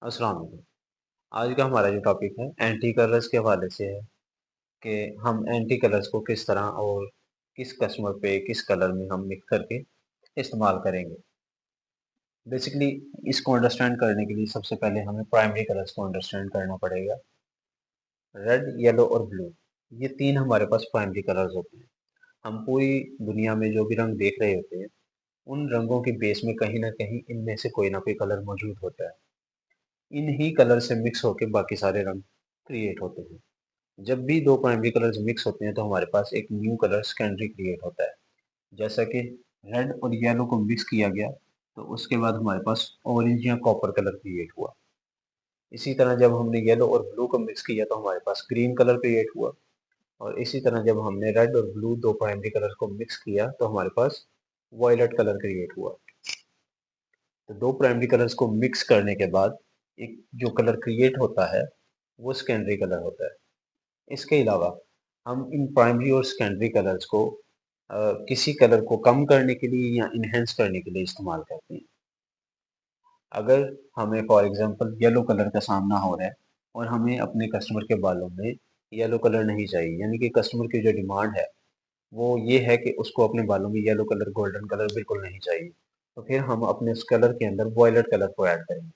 अस्सलाम वालेकुम। आज का हमारा जो टॉपिक है एंटी कलर्स के हवाले से है कि हम एंटी कलर्स को किस तरह और किस कस्टमर पे किस कलर में हम मिक्स करके इस्तेमाल करेंगे। बेसिकली इसको अंडरस्टैंड करने के लिए सबसे पहले हमें प्राइमरी कलर्स को अंडरस्टैंड करना पड़ेगा। रेड, येलो और ब्लू, ये तीन हमारे पास प्राइमरी कलर्स होते हैं। हम पूरी दुनिया में जो भी रंग देख रहे होते हैं, उन रंगों के बेस में कहीं ना कहीं इनमें से कोई ना कोई कलर मौजूद होता है। इन्हीं कलर से मिक्स होकर बाकी सारे रंग क्रिएट होते हैं। जब भी दो प्राइमरी कलर्स मिक्स होते हैं तो हमारे पास एक न्यू कलर सेकेंडरी क्रिएट होता है। जैसा कि रेड और येलो को मिक्स किया गया तो उसके बाद हमारे पास ऑरेंज या कॉपर कलर क्रिएट हुआ। इसी तरह जब हमने येलो और ब्लू को मिक्स किया तो हमारे पास ग्रीन कलर क्रिएट हुआ। और इसी तरह जब हमने रेड और ब्लू दो प्राइमरी कलर को मिक्स किया तो हमारे पास वॉयलेट कलर क्रिएट हुआ। तो दो प्राइमरी कलर्स को मिक्स करने के बाद एक जो कलर क्रिएट होता है वो सेकेंडरी कलर होता है। इसके अलावा हम इन प्राइमरी और सेकेंडरी कलर्स को किसी कलर को कम करने के लिए या इनहेंस करने के लिए इस्तेमाल करते हैं। अगर हमें फॉर एग्जांपल येलो कलर का सामना हो रहा है और हमें अपने कस्टमर के बालों में येलो कलर नहीं चाहिए, यानी कि कस्टमर की जो डिमांड है वो ये है कि उसको अपने बालों में येलो कलर, गोल्डन कलर बिल्कुल नहीं चाहिए, तो फिर हम अपने उस कलर के अंदर वॉयलेट कलर को ऐड करेंगे।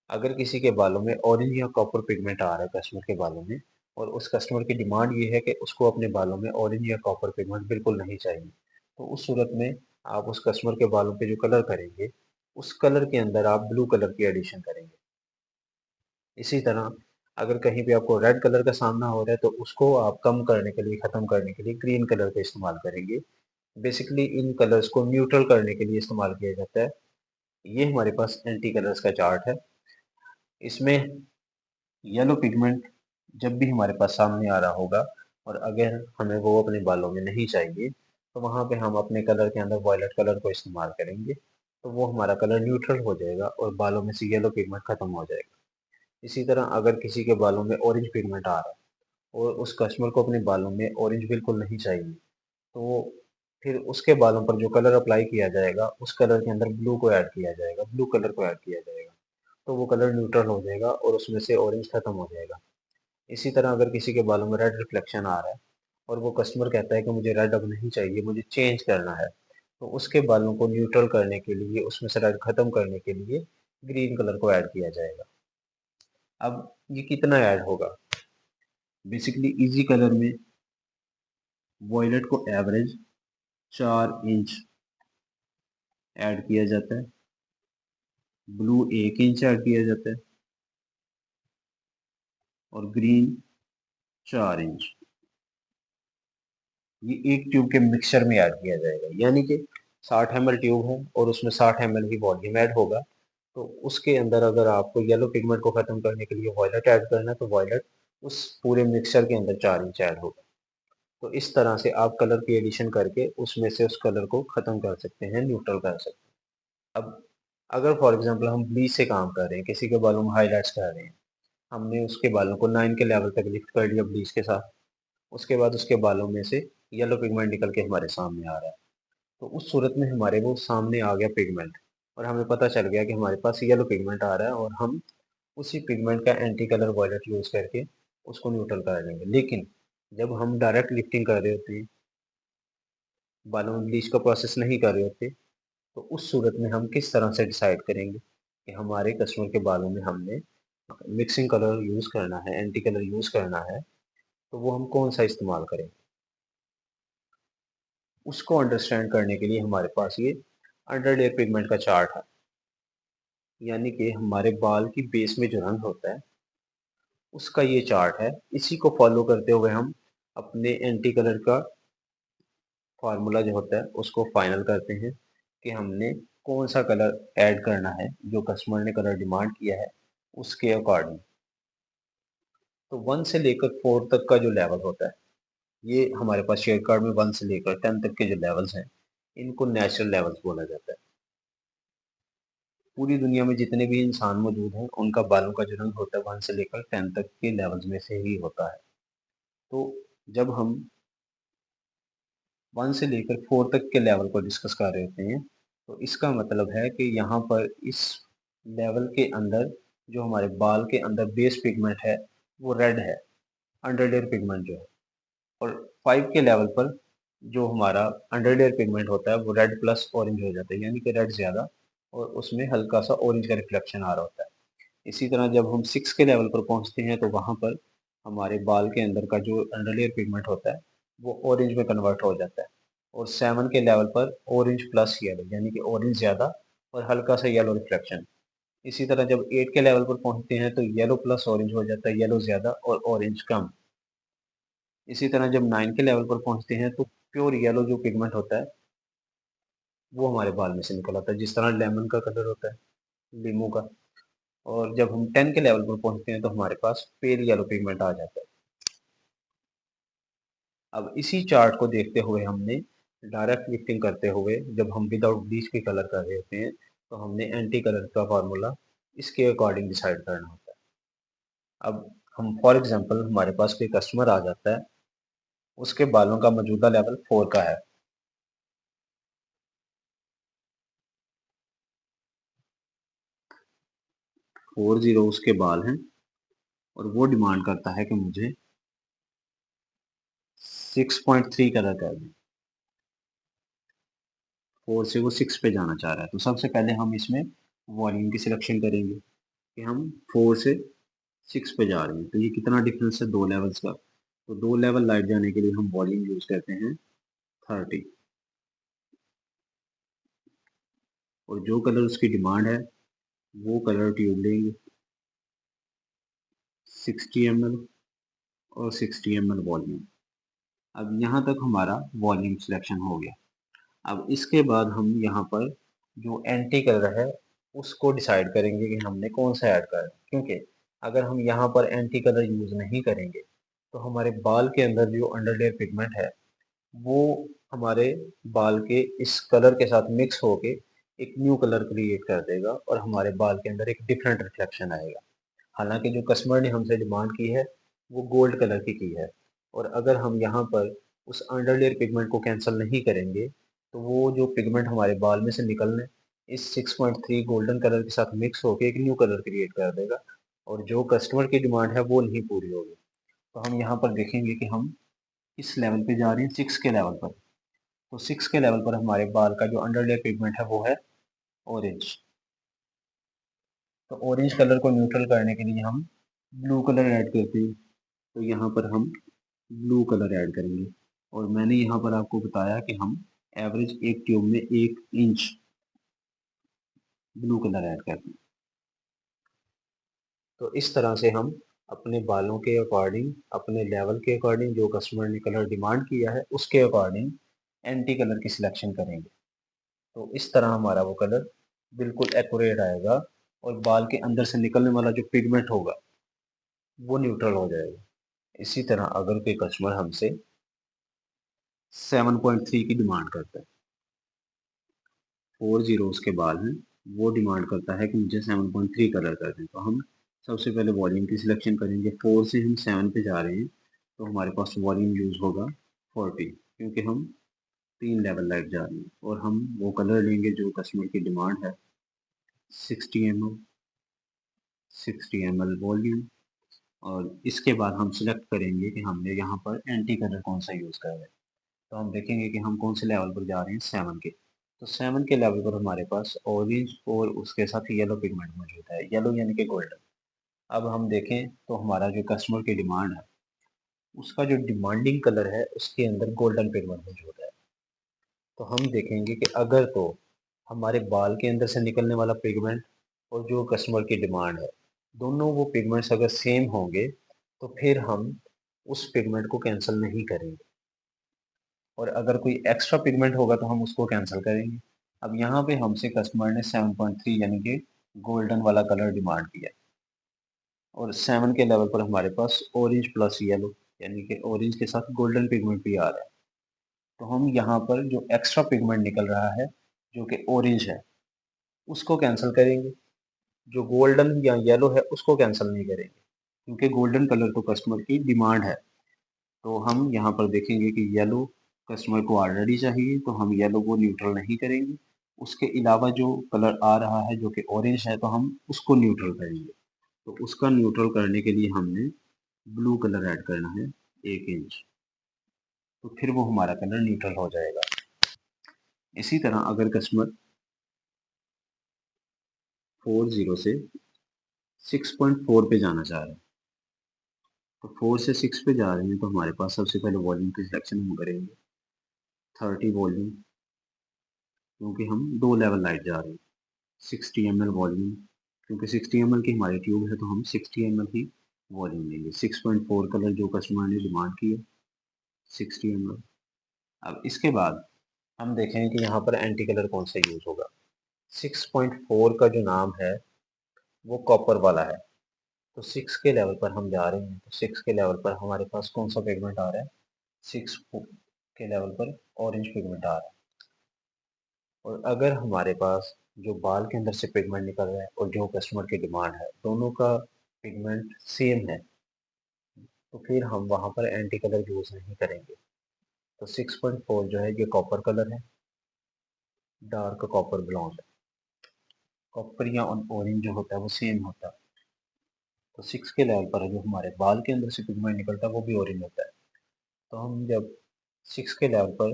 अगर किसी के बालों में ऑरेंज या कॉपर पिगमेंट आ रहा है कस्टमर के बालों में और उस कस्टमर की डिमांड ये है कि उसको अपने बालों में ऑरेंज या कॉपर पिगमेंट बिल्कुल नहीं चाहिए, तो उस सूरत में आप उस कस्टमर के बालों पे जो कलर करेंगे उस कलर के अंदर आप ब्लू कलर की एडिशन करेंगे। इसी तरह अगर कहीं पे आपको रेड कलर का सामना हो रहा है तो उसको आप कम करने के लिए, खत्म करने के लिए ग्रीन कलर का इस्तेमाल करेंगे। बेसिकली इन कलर्स को न्यूट्रल करने के लिए इस्तेमाल किया जाता है। ये हमारे पास एंटी कलर्स का चार्ट है। इसमें येलो पिगमेंट जब भी हमारे पास सामने आ रहा होगा और अगर हमें वो अपने बालों में नहीं चाहिए तो वहाँ पे हम अपने कलर के अंदर वॉयलेट कलर को इस्तेमाल करेंगे, तो वो हमारा कलर न्यूट्रल हो जाएगा और बालों में से येलो पिगमेंट खत्म हो जाएगा। इसी तरह अगर किसी के बालों में ऑरेंज पिगमेंट आ रहा है और उस कस्टमर को अपने बालों में ऑरेंज बिल्कुल नहीं चाहिए, तो फिर उसके बालों पर जो कलर अप्लाई किया जाएगा उस कलर के अंदर ब्लू को ऐड किया जाएगा, ब्लू कलर को ऐड किया जाएगा, तो वो कलर न्यूट्रल हो जाएगा और उसमें से ऑरेंज खत्म हो जाएगा। इसी तरह अगर किसी के बालों में रेड रिफ्लेक्शन आ रहा है और वो कस्टमर कहता है कि मुझे रेड अब नहीं चाहिए, मुझे चेंज करना है, तो उसके बालों को न्यूट्रल करने के लिए, उसमें से रेड खत्म करने के लिए ग्रीन कलर को ऐड किया जाएगा। अब ये कितना ऐड होगा? बेसिकली इजी कलर में वॉयलेट को एवरेज 4 इंच ऐड किया जाता है, ब्लू 1 इंच ऐड किया जाता है और ग्रीन 4 इंच। ये एक ट्यूब के मिक्सचर में ऐड किया जाएगा, यानी कि 60 ml ट्यूब है और उसमें 60 ml ही वॉल्यूम ऐड होगा। तो उसके अंदर अगर आपको येलो पिगमेंट को खत्म करने के लिए वॉयलेट ऐड करना है तो वॉयलेट उस पूरे मिक्सचर के अंदर 4 इंच ऐड होगा। तो इस तरह से आप कलर की एडिशन करके उसमें से उस कलर को खत्म कर सकते हैं, न्यूट्रल कर सकते हैं। अब अगर फॉर एग्जांपल हम ब्लीच से काम कर रहे हैं, किसी के बालों में हाईलाइट्स कर रहे हैं, हमने उसके बालों को 9 के लेवल तक लिफ्ट कर लिया ब्लीच के साथ, उसके बाद उसके बालों में से येलो पिगमेंट निकल के हमारे सामने आ रहा है, तो उस सूरत में हमारे वो सामने आ गया पिगमेंट और हमें पता चल गया कि हमारे पास येलो पिगमेंट आ रहा है और हम उसी पिगमेंट का एंटी कलर वॉयलेट यूज करके उसको न्यूट्रल कर देंगे। लेकिन जब हम डायरेक्ट लिफ्टिंग कर रहे होते हैं, बालों में ब्लीच का प्रोसेस नहीं कर रहे होते, तो उस सूरत में हम किस तरह से डिसाइड करेंगे कि हमारे कस्टमर के बालों में हमने मिक्सिंग कलर यूज करना है, एंटी कलर यूज करना है, तो वो हम कौन सा इस्तेमाल करें? उसको अंडरस्टैंड करने के लिए हमारे पास ये अंडर लेयर पिगमेंट का चार्ट है। यानी कि हमारे बाल की बेस में जो रंग होता है उसका ये चार्ट है। इसी को फॉलो करते हुए हम अपने एंटी कलर का फार्मूला जो होता है उसको फाइनल करते हैं कि हमने कौन सा कलर ऐड करना है, जो कस्टमर ने कलर डिमांड किया है उसके अकॉर्डिंग। तो 1 से लेकर 4 तक का जो लेवल होता है, ये हमारे पास शेड कार्ड में 1 से लेकर 10 तक के जो लेवल्स हैं इनको नेचुरल लेवल्स बोला जाता है। पूरी दुनिया में जितने भी इंसान मौजूद हैं उनका बालों का जो रंग होता है 1 से लेकर 10 तक के लेवल्स में से ही होता है। तो जब हम 1 से लेकर 4 तक के लेवल को डिस्कस कर रहे होते हैं तो इसका मतलब है कि यहाँ पर इस लेवल के अंदर जो हमारे बाल के अंदर बेस पिगमेंट है वो रेड है, अंडर लेयर पिगमेंट जो है। और 5 के लेवल पर जो हमारा अंडर लेयर पिगमेंट होता है वो रेड प्लस ऑरेंज हो जाता है, यानी कि रेड ज़्यादा और उसमें हल्का सा ऑरेंज का रिफ्लेक्शन आ रहा होता है। इसी तरह जब हम 6 के लेवल पर पहुंचते हैं तो वहां पर हमारे बाल के अंदर का जो अंडर लेयर पिगमेंट होता है वो ऑरेंज में कन्वर्ट हो जाता है। और 7 के लेवल पर ऑरेंज प्लस येलो, यानी कि ऑरेंज ज़्यादा और हल्का सा येलो रिफ्लेक्शन। इसी तरह जब 8 के लेवल पर पहुंचते हैं तो येलो प्लस ऑरेंज हो जाता है, येलो ज़्यादा और ऑरेंज कम। इसी तरह जब 9 के लेवल पर पहुंचते हैं तो प्योर येलो जो पिगमेंट होता है वो हमारे बाल में से निकल आता है, जिस तरह लेमन का कलर होता है, लीमू का। और जब हम 10 के लेवल पर पहुंचते हैं तो हमारे पास पेल येलो पिगमेंट आ जाता है। अब इसी चार्ट को देखते हुए हमने डायरेक्ट लिफ्टिंग करते हुए जब हम विदाउट ब्लीच के कलर कर रहे होते हैं तो हमने एंटी कलर का फार्मूला इसके अकॉर्डिंग डिसाइड करना होता है। अब हम फॉर एग्जांपल हमारे पास कोई कस्टमर आ जाता है, उसके बालों का मौजूदा लेवल 4 का है। 40 उसके बाल हैं और वो डिमांड करता है कि मुझे 6.3 कलर कर दें। 4 से वो 6 पे जाना चाह रहा है, तो सबसे पहले हम इसमें वॉल्यूम की सिलेक्शन करेंगे कि हम 4 से 6 पे जा रहे हैं। तो ये कितना डिफरेंस है, 2 लेवल्स का। तो 2 लेवल लाइट जाने के लिए हम वॉल्यूम यूज करते हैं 30। और जो कलर उसकी डिमांड है वो कलर ट्यूब लेंगे 60 ml और 60 ml वॉल्यूम। अब यहाँ तक हमारा वॉल्यूम सिलेक्शन हो गया। अब इसके बाद हम यहाँ पर जो एंटी कलर है उसको डिसाइड करेंगे कि हमने कौन सा ऐड करना है, क्योंकि अगर हम यहाँ पर एंटी कलर यूज नहीं करेंगे तो हमारे बाल के अंदर जो अंडर लेयर पिगमेंट है वो हमारे बाल के इस कलर के साथ मिक्स होके एक न्यू कलर क्रिएट कर देगा और हमारे बाल के अंदर एक डिफरेंट रिफ्लेक्शन आएगा। हालांकि जो कस्टमर ने हमसे डिमांड की है वो गोल्ड कलर की है। और अगर हम यहाँ पर उस अंडर लेयर पिगमेंट को कैंसिल नहीं करेंगे तो वो जो पिगमेंट हमारे बाल में से निकलने इस 6.3 गोल्डन कलर के साथ मिक्स होके एक न्यू कलर क्रिएट कर देगा और जो कस्टमर की डिमांड है वो नहीं पूरी होगी। तो हम यहाँ पर देखेंगे कि हम किस लेवल पे जा रहे हैं, 6 के लेवल पर। तो 6 के लेवल पर हमारे बाल का जो अंडर लेयर पिगमेंट है वो है ऑरेंज। तो ऑरेंज कलर को न्यूट्रल करने के लिए हम ब्लू कलर ऐड करते हैं। तो यहाँ पर हम ब्लू कलर ऐड करेंगे। और मैंने यहाँ पर आपको बताया कि हम एवरेज एक ट्यूब में 1 इंच ब्लू कलर ऐड करते हैं। तो इस तरह से हम अपने बालों के अकॉर्डिंग, अपने लेवल के अकॉर्डिंग, जो कस्टमर ने कलर डिमांड किया है उसके अकॉर्डिंग एंटी कलर की सिलेक्शन करेंगे। तो इस तरह हमारा वो कलर बिल्कुल एक्यूरेट आएगा और बाल के अंदर से निकलने वाला जो पिगमेंट होगा वो न्यूट्रल हो जाएगा। इसी तरह अगर कोई कस्टमर हमसे 7.3 की डिमांड करता है, 40 उसके बाल हैं, वो डिमांड करता है कि मुझे 7.3 कलर कर दें, तो हम सबसे पहले वॉल्यूम की सिलेक्शन करेंगे। 4 से हम 7 पे जा रहे हैं तो हमारे पास वॉल्यूम यूज होगा 40, क्योंकि हम 3 लेवल लाइट जा रहे हैं। और हम वो कलर लेंगे जो कस्टमर की डिमांड है, 60 ml, 60 ml वॉल्यूम। और इसके बाद हम सिलेक्ट करेंगे कि हमने यहाँ पर एंटी कलर कौन सा यूज़ कर रहे हैं। तो हम देखेंगे कि हम कौन से लेवल पर जा रहे हैं, 7 के। तो 7 के लेवल पर हमारे पास ऑरेंज और उसके साथ येलो पिगमेंट मौजूद है, येलो यानी कि गोल्डन। अब हम देखें तो हमारा जो कस्टमर की डिमांड है उसका जो डिमांडिंग कलर है उसके अंदर गोल्डन पिगमेंट मौजूद है। तो हम देखेंगे कि अगर तो हमारे बाल के अंदर से निकलने वाला पिगमेंट और जो कस्टमर की डिमांड है दोनों वो पिगमेंट्स अगर सेम होंगे तो फिर हम उस पिगमेंट को कैंसिल नहीं करेंगे। और अगर कोई एक्स्ट्रा पिगमेंट होगा तो हम उसको कैंसिल करेंगे। अब यहाँ पे हमसे कस्टमर ने 7.3 यानी कि गोल्डन वाला कलर डिमांड किया और 7 के लेवल पर हमारे पास ऑरेंज प्लस येलो यानी कि ऑरेंज के साथ गोल्डन पिगमेंट भी आ रहा है। तो हम यहाँ पर जो एक्स्ट्रा पिगमेंट निकल रहा है जो कि ऑरेंज है उसको कैंसिल करेंगे, जो गोल्डन या येलो है उसको कैंसिल नहीं करेंगे, क्योंकि गोल्डन कलर तो कस्टमर की डिमांड है। तो हम यहाँ पर देखेंगे कि येलो कस्टमर को ऑलरेडी चाहिए तो हम येलो को न्यूट्रल नहीं करेंगे। उसके अलावा जो कलर आ रहा है जो कि ऑरेंज है तो हम उसको न्यूट्रल करेंगे। तो उसका न्यूट्रल करने के लिए हमने ब्लू कलर ऐड करना है 1 इंच, तो फिर वो हमारा कलर न्यूट्रल हो जाएगा। इसी तरह अगर कस्टमर 40 से 6.4 पे जाना चाह रहे हैं, तो 4 से 6 पे जा रहे हैं, तो हमारे पास सबसे पहले वॉल्यूम की सिलेक्शन हम करेंगे 30 वॉल्यूम, क्योंकि हम 2 लेवल लाइट जा रहे हैं। 60 ml वॉल्यूम, क्योंकि 60 ml की हमारी ट्यूब है, तो हम 60 ml ही वॉल्यूम लेंगे। 6.4 कलर जो कस्टमर ने डिमांड की है 60 ml। अब इसके बाद हम देखेंगे कि यहाँ पर एंटी कलर कौन सा यूज होगा। 6.4 का जो नाम है वो कॉपर वाला है, तो 6 के लेवल पर हम जा रहे हैं, तो 6 के लेवल पर हमारे पास कौन सा पिगमेंट आ रहा है, 6 के लेवल पर ऑरेंज पिगमेंट आ रहा है। और अगर हमारे पास जो बाल के अंदर से पिगमेंट निकल रहा है और जो कस्टमर की डिमांड है दोनों का पिगमेंट सेम है, तो फिर हम वहाँ पर एंटी कलर यूज नहीं करेंगे। तो 6.4 जो है ये कॉपर कलर है, डार्क कॉपर ब्लॉन्ड। कॉपर या ऑरेंज जो होता है वो सेम होता है, तो 6 के लेवल पर जो हमारे बाल के अंदर से पिगमेंट निकलता है वो भी ऑरेंज होता है। तो हम जब 6 के लेवल पर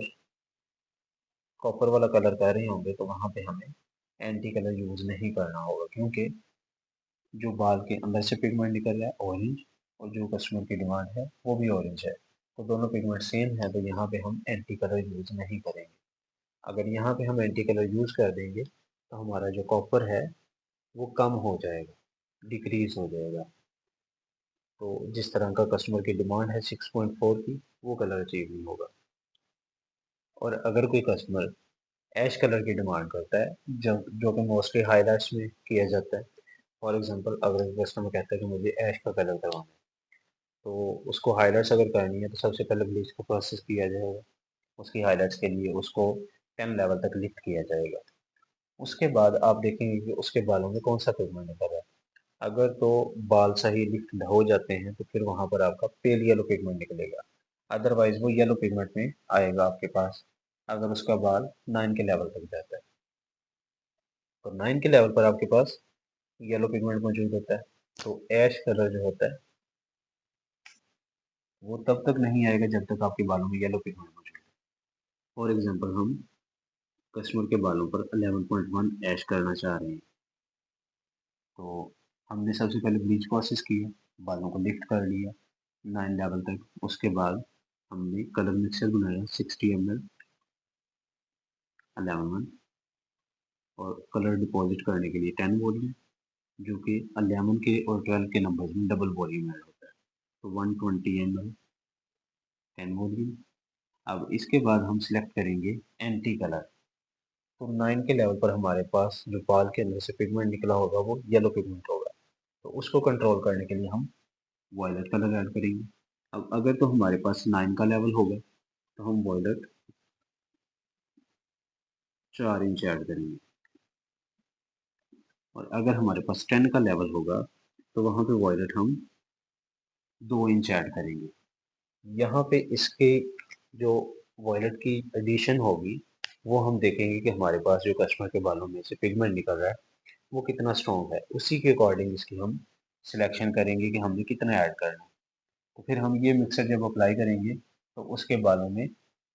कॉपर वाला कलर कर रहे होंगे तो वहाँ पे हमें एंटी कलर यूज नहीं करना होगा, क्योंकि जो बाल के अंदर से पिगमेंट निकल रहा है ऑरेंज और जो कस्टमर की डिमांड है वो भी ऑरेंज है, तो दोनों पिगमेंट सेम है, तो यहाँ पे हम एंटी कलर यूज नहीं करेंगे। अगर यहाँ पे हम एंटी कलर यूज कर देंगे तो हमारा जो कॉपर है वो कम हो जाएगा, डिक्रीज हो जाएगा। तो जिस तरह का कस्टमर की डिमांड है 6.4 की, वो कलर अचीव नहीं होगा। और अगर कोई कस्टमर ऐश कलर की डिमांड करता है, जो कि मोस्टली हाईलाइट्स में किया जाता है, फॉर एग्जांपल अगर कस्टमर कहता है कि मुझे ऐश का कलर करवाना है, तो उसको हाईलाइट्स अगर करनी है तो सबसे पहले ब्लीच का प्रोसेस किया जाएगा। उसकी हाईलाइट्स के लिए उसको 10 लेवल तक लिफ्ट किया जाएगा। उसके बाद आप देखेंगे कि उसके बालों में कौन सा पिगमेंट निकल रहा है। अगर तो बाल सही लिफ्ट हो जाते हैं तो फिर वहां पर आपका पेल येलो पिगमेंट निकलेगा, अदरवाइज वो येलो पिगमेंट में आएगा आपके पास अगर उसका बाल 9 के लेवल तक जाता है। तो 9 के लेवल पर आपके पास येलो पिगमेंट मौजूद होता है। तो ऐश कलर जो होता है वो तब तक नहीं आएगा जब तक आपके बालों में येलो पिगमेंट मौजूद है। फॉर एग्जाम्पल हम कस्टमर के बालों पर 11.1 ऐश करना चाह रहे हैं, तो हमने सबसे पहले ब्लीच प्रोसेस किया, बालों को लिफ्ट कर लिया 9 लेवल तक। उसके बाद हमने कलर मिक्सर बनाया 60 ml 11 और कलर डिपॉजिट करने के लिए 10 वॉल्यूम, जो कि 11 के और 12 के नंबर में डबल वॉल्यूम ऐड होता है, तो 120 ml 10 वॉल्यूम। अब इसके बाद हम सिलेक्ट करेंगे एंटी कलर। तो 9 के लेवल पर हमारे पास जो बाल के अंदर से पिगमेंट निकला होगा वो येलो पिगमेंट होगा, तो उसको कंट्रोल करने के लिए हम वॉयलेट कलर ऐड करेंगे। अब अगर तो हमारे पास 9 का लेवल होगा तो हम वॉयलेट 4 इंच ऐड करेंगे, और अगर हमारे पास 10 का लेवल होगा तो वहाँ पे वॉयलेट हम 2 इंच ऐड करेंगे। यहाँ पे इसके जो वॉयलेट की एडिशन होगी वो हम देखेंगे कि हमारे पास जो कस्टमर के बालों में से पिगमेंट निकल रहा है वो कितना स्ट्रॉन्ग है, उसी के अकॉर्डिंग इसकी हम सिलेक्शन करेंगे कि हमने कितना ऐड करना है। तो फिर हम ये मिक्सर जब अप्लाई करेंगे तो उसके बालों में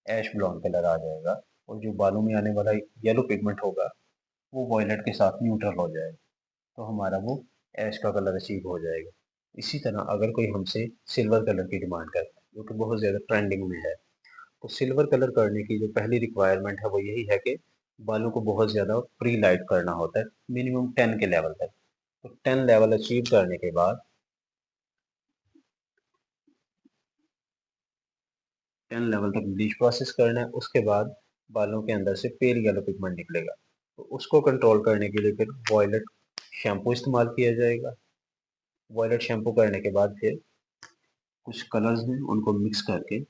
ऐश ब्लॉन्ड कलर आ जाएगा, और जो बालों में आने वाला येलो पिगमेंट होगा वो वॉयलेट के साथ न्यूट्रल हो जाएगा, तो हमारा वो ऐश का कलर अचीव हो जाएगा। इसी तरह अगर कोई हमसे सिल्वर कलर की डिमांड करता है जो कि बहुत ज़्यादा ट्रेंडिंग में है, तो सिल्वर कलर करने की जो पहली रिक्वायरमेंट है वो यही है कि बालों को बहुत ज़्यादा प्री लाइट करना होता है, मिनिमम 10 के लेवल तक। तो 10 लेवल अचीव करने के बाद 10 लेवल तक ब्लीच प्रोसेस करना है, उसके बाद बालों के अंदर से पेल येलो पिगमेंट निकलेगा, तो उसको कंट्रोल करने के लिए फिर वॉयलेट शैम्पू इस्तेमाल किया जाएगा। वॉयलेट शैम्पू करने के बाद फिर कुछ कलर्स हैं उनको मिक्स करके,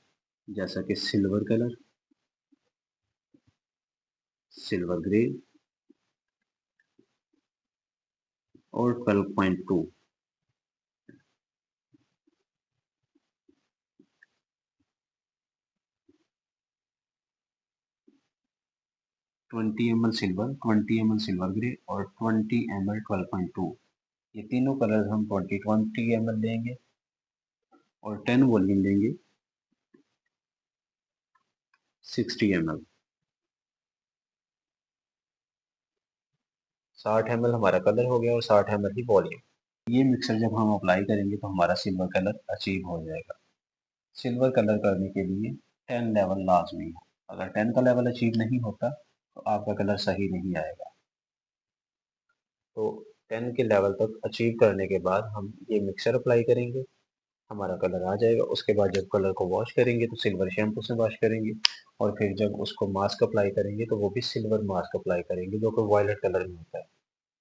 जैसा कि सिल्वर कलर, सिल्वर ग्रे और 12.2, 20 ml silver, 20 ml silver grey और 20 ml 12.2, ये तीनों कलर्स हम 20 ml लेंगे और 10 वॉल्यूम लेंगे 60 ml। 60 ml हमारा कलर हो गया और 60 ml ही वॉल्यूम। ये मिक्सर जब हम अप्लाई करेंगे तो हमारा सिल्वर कलर अचीव हो जाएगा। सिल्वर कलर करने के लिए 10 लेवल लाजमी है। अगर 10 का लेवल अचीव नहीं होता तो आपका कलर सही नहीं आएगा। तो 10 के लेवल तक अचीव करने के बाद हम ये मिक्सर अप्लाई करेंगे, हमारा कलर आ जाएगा। उसके बाद जब कलर को वॉश करेंगे तो सिल्वर शैम्पू से वॉश करेंगे और फिर जब उसको मास्क अप्लाई करेंगे तो वो भी सिल्वर मास्क अप्लाई करेंगे जो कि वायलेट कलर में होता है,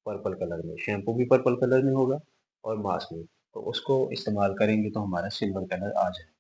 पर्पल कलर में। शैम्पू भी पर्पल कलर में होगा और मास्क भी। तो उसको इस्तेमाल करेंगे तो हमारा सिल्वर कलर आ जाएगा।